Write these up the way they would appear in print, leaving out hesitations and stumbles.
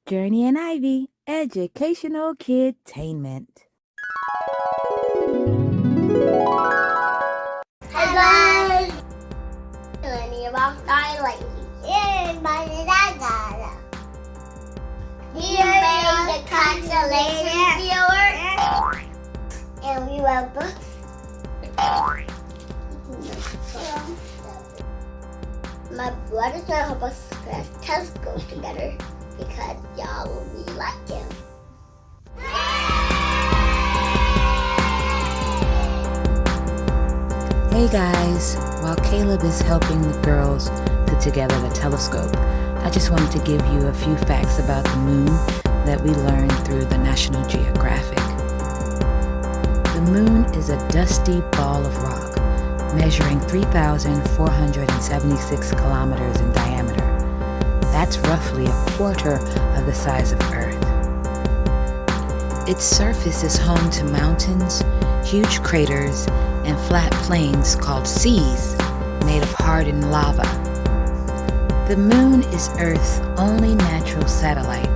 Journee and Ivy, Educational Kidtainment. Hi guys! Learning about styling. We made the constellation viewer. And we wrote books. My brother's gonna help us press telescopes together because y'all will really like him. Hey guys, while Caleb is helping the girls put together the telescope, I just wanted to give you a few facts about the moon that we learned through the National Geographic. The moon is a dusty ball of rock, measuring 3,476 kilometers in diameter. That's roughly a quarter of the size of Earth. Its surface is home to mountains, huge craters, and flat plains called seas made of hardened lava. The moon is Earth's only natural satellite,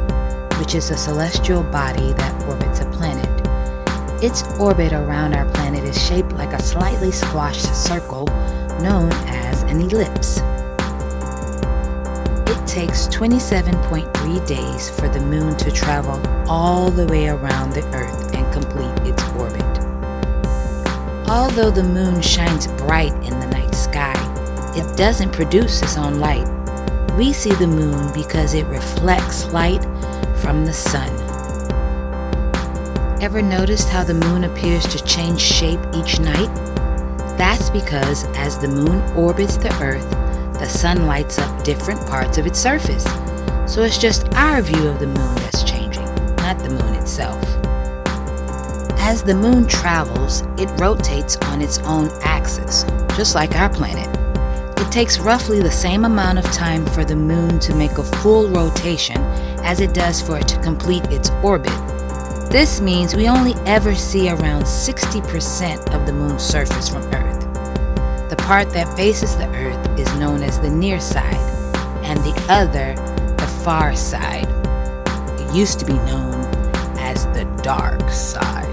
which is a celestial body that orbits a planet. Its orbit around our planet is shaped like a slightly squashed circle known as an ellipse. It takes 27.3 days for the moon to travel all the way around the Earth and complete its orbit. Although the moon shines bright in the night sky, it doesn't produce its own light. We see the moon because it reflects light from the sun. Ever noticed how the moon appears to change shape each night? That's because as the moon orbits the Earth, the sun lights up different parts of its surface. So it's just our view of the moon that's changing, not the moon itself. As the moon travels, it rotates on its own axis, just like our planet. It takes roughly the same amount of time for the moon to make a full rotation as it does for it to complete its orbit. This means we only ever see around 60% of the moon's surface from Earth. The part that faces the Earth is known as the near side, and the other, the far side. It used to be known as the dark side.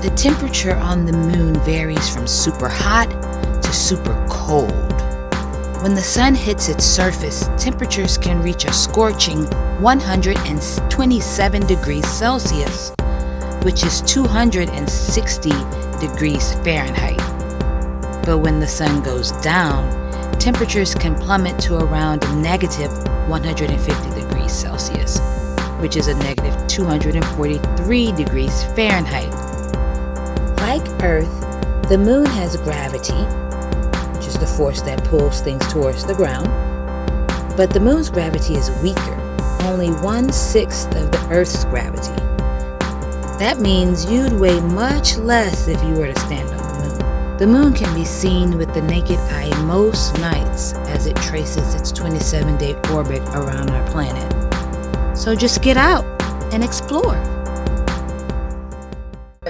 The temperature on the moon varies from super hot to super cold. When the sun hits its surface, temperatures can reach a scorching 127 degrees Celsius, which is 260 degrees Fahrenheit. But when the sun goes down, temperatures can plummet to around negative 150 degrees Celsius, which is a negative 243 degrees Fahrenheit. Like Earth, the moon has gravity, which is the force that pulls things towards the ground. But the moon's gravity is weaker, only 1/6 of the Earth's gravity. That means you'd weigh much less if you were to stand on the moon. The moon can be seen with the naked eye most nights as it traces its 27-day orbit around our planet. So just get out and explore.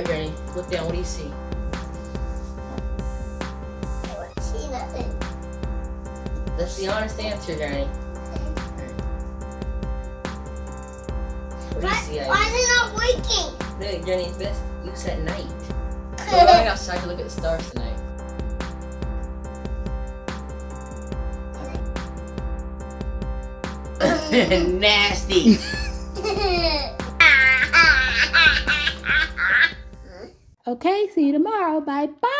Journey, look down. What do you see? I don't see nothing. That's the honest answer, Journey. What do you see? Why is it not working? Look, Journey, it's best use at night. We're going outside to look at the stars tonight. Nasty. Okay, see you tomorrow. Bye-bye.